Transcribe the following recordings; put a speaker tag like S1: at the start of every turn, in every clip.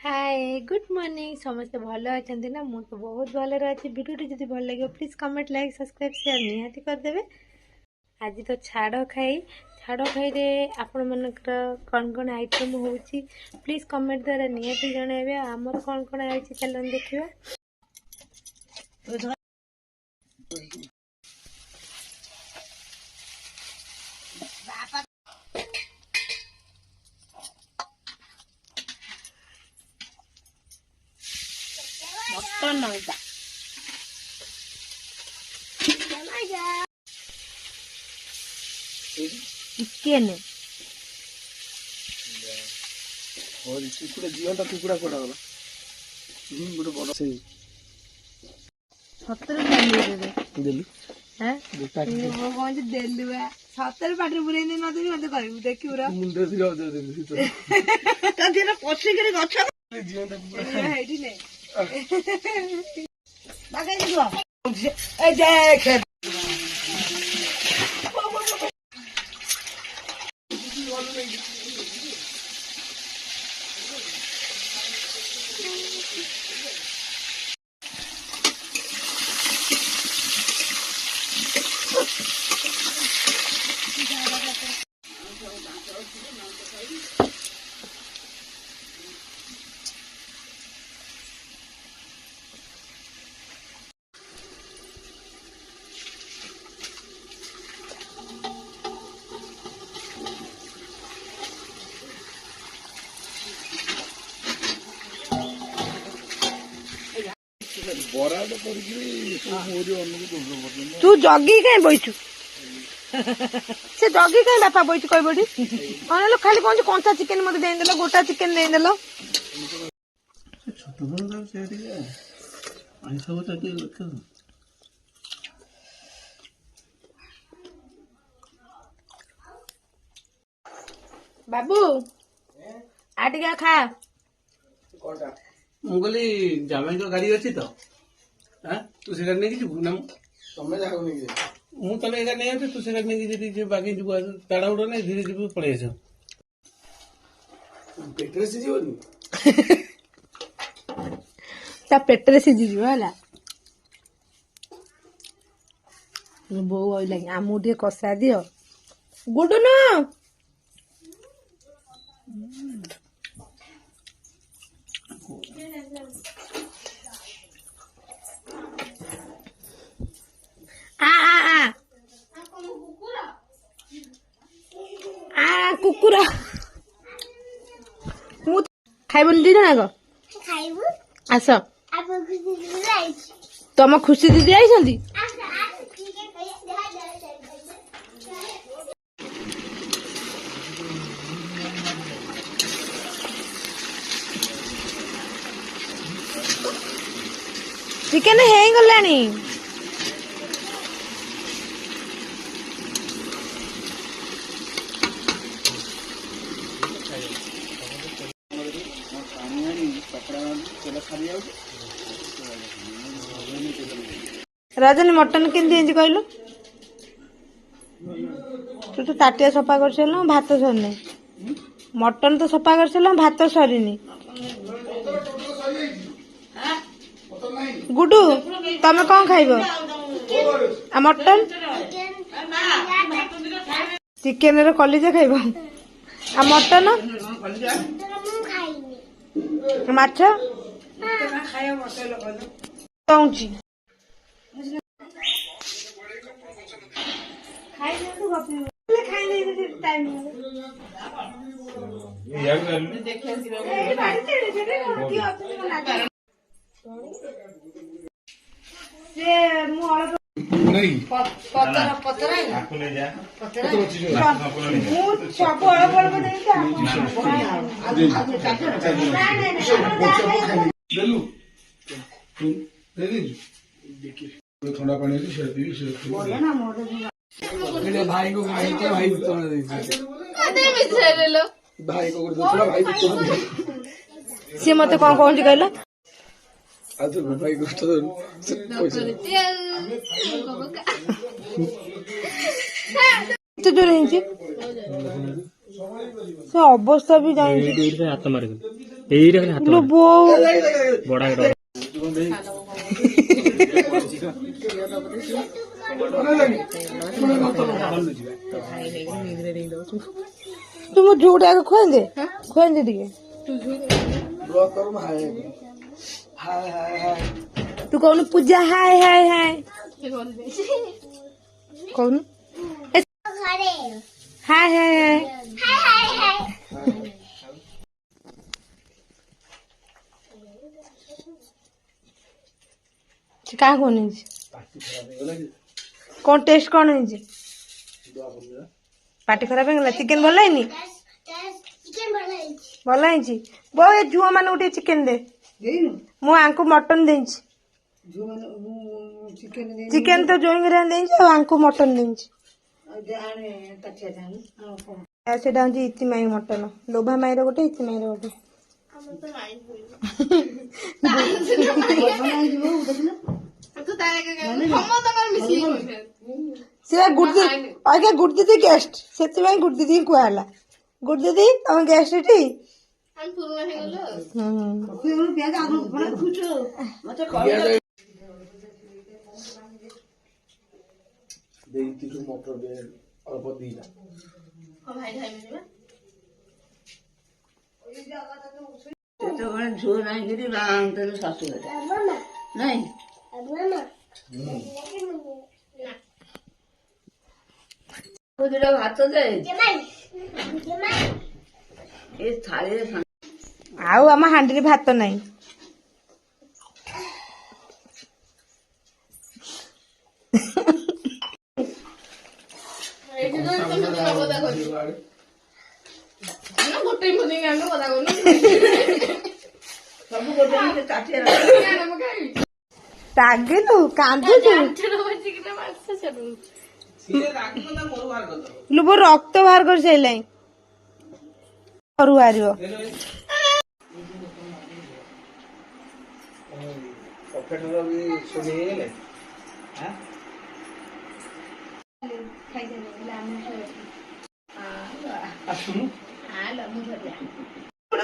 S1: Hi good morning समस्त भल अच्छा ना मु तो बहुत भल अच्छी वीडियो जब भल लगे please comment like subscribe share निहाती करदे। आज तो छाड़ खाई रे आपण मनकर कौन कौन आइटम होची प्लीज कमेंट द्वारा निहाती जणाइबे। आमर कौन कौन आइछि चलन देखिबा। मटन नइता चिकेन
S2: और कुकुड़ा जीवन कुकुड़ा कोड़ा गला गोटे बड़ से
S1: 70 देबे
S2: देलु
S1: हैं मो कोन देलु 70 पाटर बुले ने न देबी मते कहबू देखि पूरा
S2: मुंडे से जाव दे दे
S1: त देना पछी करे गछ
S2: जीवन कुकुड़ा
S1: हेडी ने बागाई दियो
S2: ए देख
S1: तू जगी कहीं बैठू से जगी कहीं बापा बैठू कह बड़ी कौन लोग खाली कौन कंचा चिकेन मत देदेल गोटा चिकेन देदेल बाबू आटिका खा
S2: मुगली जामाई तो गाड़ी अच्छी तो हां तू से करने की ना तमे जाओ नहीं मु तने एगा नहीं आते तू से करने की जदी बाकी जो ताड़ा उड़ो नहीं धीरे धीरे पड़े जाओ पेट्रे से जीवनी
S1: ता पेट्रे से जीव होला बो ओइ लागि आमु टे कसा दियो गुडु न कुकुरा मु खाइबन दी ना गो खाइबु आस तम खुशी दीदी आइछंदी चिकेन हेई गलानी रजनी मटन केमती कहलु तू तो ताटिया सफा कर सारे भात सरनी मटन तो सफा कर सारे भात सरीनी गुडू तमे कौन खाइब आ मटन चिकेन रे कलिजा खाइब आ मटन माछ दउची
S2: ठंडा पानी भाई को भाई भाई को भाई
S1: सी मत कौन कौन कहल
S2: भाई
S1: जोर से अवस्था भी जाए हाथ मार
S3: ଏଇରେ ଖାଲି
S1: ଲୋ ବୋଉ
S3: ବଡ
S1: ତୁମ ଝୁଟା ଆଗ ଖୁଆଇଦେ ଟିକେ ତୁ କହୁନୁ ପୂଜା ହାय ହାय ହାय କହୁନୁ ହାय ହାय ହାय ସେ କାହା କଣ ହେଇଛି କଣ ଟେଷ୍ଟ କଣ ହେଇଛି ପାଟି ଖରାପ ହେଇଗଲା ଚିକେନ ଭଲ ହେଇନି ଭଲ ହେଇଛି ବୋଉ ଏ ଝୁଅ ମାନଙ୍କୁ ଟିକେ ଚିକେନ ଦେ ମୁଁ ଆଙ୍କୁ ମଟନ ଦେଇଛି ଚିକେନ ତ ଜୋଇଁରା ଦେଇଛି ଆଉ ଆଙ୍କୁ ମଟନ ଦେଇଛି ସେଟା ହଉଛି ଇତି ମାଇ ମଟନ ଲୋଭା ମାଇର ଗୋଟେ ଇତି ମାଇର ଗୋଟେ ସେ ଗୁଡ ଦିଦି ଗେଷ୍ଟ ସେଥିପାଇଁ ଗୁଡ ଦିଦି କୁହା ହେଲା ଗୁଡ ଦିଦି ତମ ଗେଷ୍ଟ ଏଠି
S4: ସେତେବେଳେ ଝୁଅ ନାଇଁକିରି ବାହାନ୍ତର ଶାଶୁ ଘରେ ନାଇଁ ଦିଟା ଭାତ ଦେ ଏ ଥାଳିରେ
S1: ଆଉ ଆମ ହାଣ୍ଡିରେ ଭାତ ନାହିଁ ରାଗିଲୁ କାନ୍ଦୁଛୁ ଲୁବ ରକ୍ତ ବାହାର କରି ସାରିଲାଣି ଘରୁ ବାହାରିବ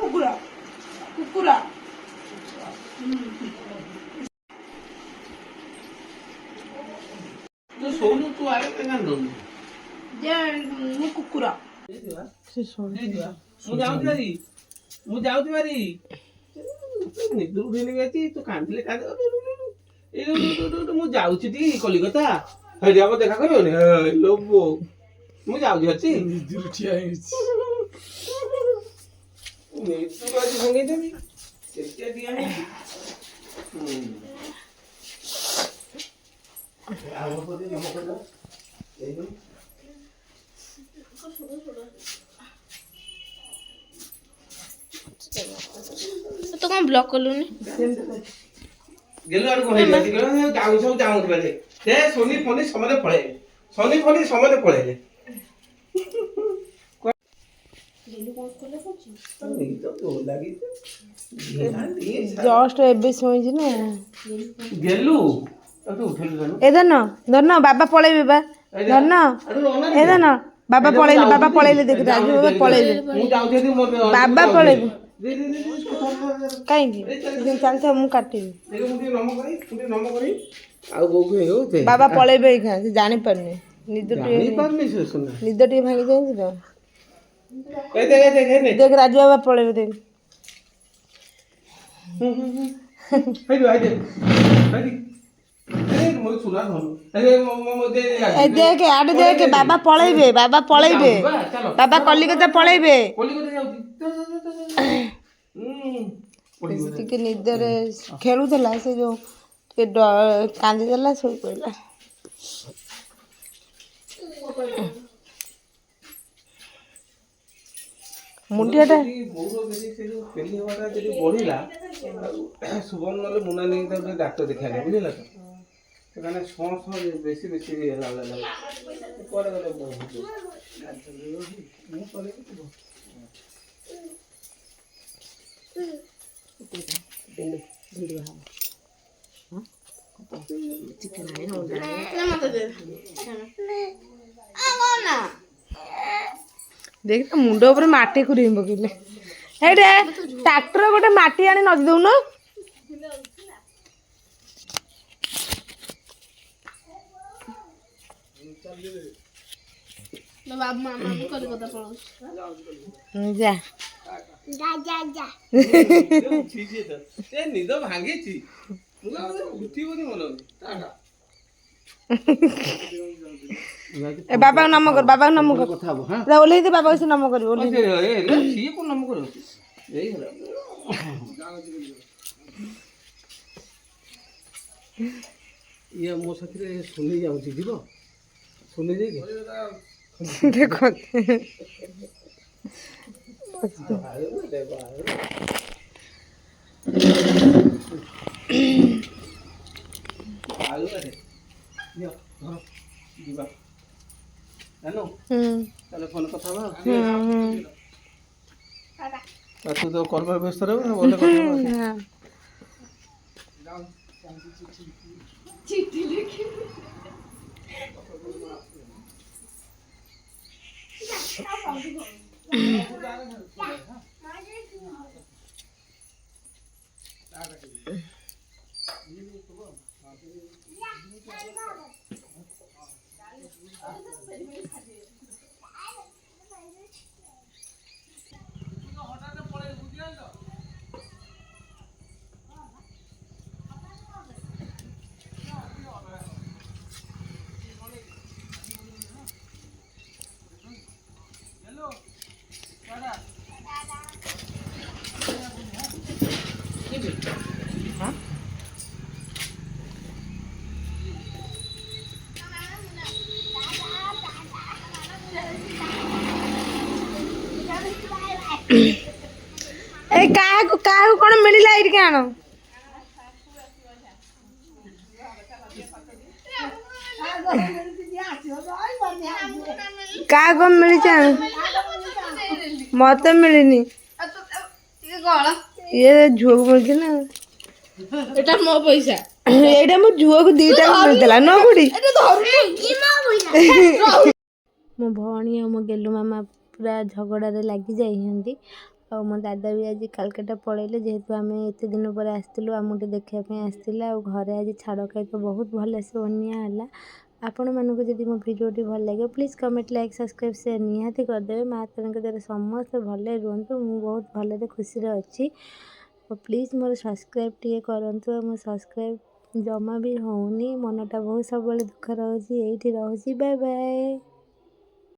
S1: କୁକୁର କୁକୁର
S2: ତୁ ଶୋଉନୁ ତୁ ଆରେ କାନ୍ଦୁନୁ
S1: ମୁଁ କୁକୁର
S2: ମୁଁ ଯାଉଛି ଭାରି ନିଦ ଉଠେଇନି ଅଛି ତୁ କାନ୍ଦିଲେ କାନ୍ଦ ମୁଁ ଯାଉଛି ଟି କଲିକତା ସେଇଠି ଆମ ଦେଖା କରିବନି ଲୋଭ ମୁଁ ଯାଉଛି ଅଛି ଠିଆ ହେଇଛି ଭଙ୍ଗେଇଦେବି
S5: ତୁ କଣ ବ୍ଲକ୍ କଲୁନି
S2: ଗେଲୁ ଆଡକୁ ହେଇଯାଉଛି ଯାଉ ସବୁ ଯାଉନ୍ତି ବାରେ ସେ ଶନି ଫନି ସମସ୍ତେ ପଳେଇଲେ ଶନି ଫନି ସମସ୍ତେ ପଳେଇଲେ
S1: ଜଷ୍ଟ ଏବେ ଶୋଇଛି ନା
S2: ଗେଲୁ
S1: ଏ ଧନ ଧନ ବାବା ପଳେଇବେ ବା ଧନ ଏ ଧନ ବାବା ପଳେଇଲେ ଦେଖ ରାଜୁ ବାବା ପଳେଇଲେ ବାବା ପଳେଇବେ କାହିଁକି ଚାଲିଥା ମୁଁ କାଟିବି ବାବା ପଳେଇବେ ଏଇଖା ସେ ଜାଣିପାରୁନି ନିଦ ଟିକେ ଭାଙ୍ଗି ଯାଇଛି ତ देख राजू बाबा पड़े देख देख आडे देख बाबा पळेबे बाबा कलिकता पळेबे ଟିକେ ନିଦରେ ଖେଳୁଥିଲା ସେ ଯୋଉ ଟିକେ କାନ୍ଦି ଦେଲା ଶୋଇ ପଇଲା ମୁଣ୍ଡିଆଟା
S2: ବଢିଲା ସୁବର୍ଣ୍ଣ ନହେଲେ ମୁନା ନେଇକି ତାକୁ ଟିକେ ଡାକ୍ତର ଦେଖାଇଲେ ବୁଝିଲା ତ ସେখানে ସମସ୍ତ ବେଶୀ ବେଶୀ କୁଆଡ଼େ ଗଲେ
S1: देख मुंड ऊपर माटी खुरी पकेले ହେଇଟେ ଟ୍ରାକ୍ଟର ଗୋଟେ ମାଟି ଆଣି ନଦି ଦଉନ।
S5: ବାବୁ ମାମା ବି କଲିକତା ପଳଉଛି।
S1: ଯା
S2: ନିଦ ଭାଙ୍ଗିଛି ଉଠିବନି ଭଲ
S1: ଏ ବାବାଙ୍କୁ ନମ କର, ବାବାଙ୍କୁ ନମ କର,
S2: କଥା ହବ। ହଁ
S1: ଓହ୍ଲେଇ ଦେ, ବାବା ସେ ନମ କରିବ, ଓହ୍ଲେଇ ଦେ।
S2: ସିଏ କଣ ନାମ କରୁଛି ହେଇଗଲା। ଇଏ ମୋ ସାଥିରେ ଶୁନେଇ ଯାଉଛି, ଯିବ ଶୁନେଇ ଯାଇକି
S1: ଦେଖ
S2: ଯିବା ଜାନୁ ତାହେଲେ ଫୋନ କଥା ହବା। ତୁ ତ କରିବାର ବ୍ୟସ୍ତ ରହିବୁ ନା, ଭଲ କଥା ହବା। ଏ କାହାକୁ କାହାକୁ କଣ ମିଳିଲା ଏଇଠି ଆଣ। କାହାକୁ କଣ ମିଳିଛି ଆଣ। ମତେ ମିଳିନି, ଇଏ ଝୁଅକୁ ମିଳିଛି ନା।
S5: ଏଟା ମୋ ପଇସା।
S1: ଏଇଟା ମୋ ଝୁଅକୁ ଦିଟା ମିଳିଥିଲା ନ ବୁଢୀ। ମୋ ଭଉଣୀ ଆଉ ମୋ ଗେଲୁ ମାମା ପୁରା ଝଗଡ଼ାରେ ଲାଗି ଯାଇଛନ୍ତି। ଆଉ ମୋ ଦାଦା ବି ଆଜି କାଲକାଟା ପଳେଇଲେ, ଯେହେତୁ ଆମେ ଏତେ ଦିନ ପରେ ଆସିଥିଲୁ, ଆମକୁ ଟିକେ ଦେଖିବା ପାଇଁ ଆସିଥିଲା। ଆଉ ଘରେ ଆଜି ଛାଡ଼ ଖାଇ ତ ବହୁତ ଭଲସେ ବନିଆ ହେଲା। ଆପଣମାନଙ୍କୁ ଯଦି ମୋ ଭିଡ଼ିଓଟି ଭଲ ଲାଗିବ please comment, like, subscribe, share ନିହାତି କରିଦେବେ। ମା ତାଙ୍କ ଦ୍ୱାରା ସମସ୍ତେ ଭଲରେ ରୁହନ୍ତୁ। ମୁଁ ବହୁତ ଭଲରେ ଖୁସିରେ ଅଛି। ପ୍ଲିଜ୍ ମୋର ସବସ୍କ୍ରାଇବ୍ ଟିକେ କରନ୍ତୁ। ଆଉ ମୋ ସବସ୍କ୍ରାଇବ୍ ଜମା ବି ହେଉନି, ମନଟା ବହୁତ ସବୁବେଳେ ଦୁଃଖ ରହୁଛି। ଏଇଠି ରହୁଛି, ବାଏ ବାଏ।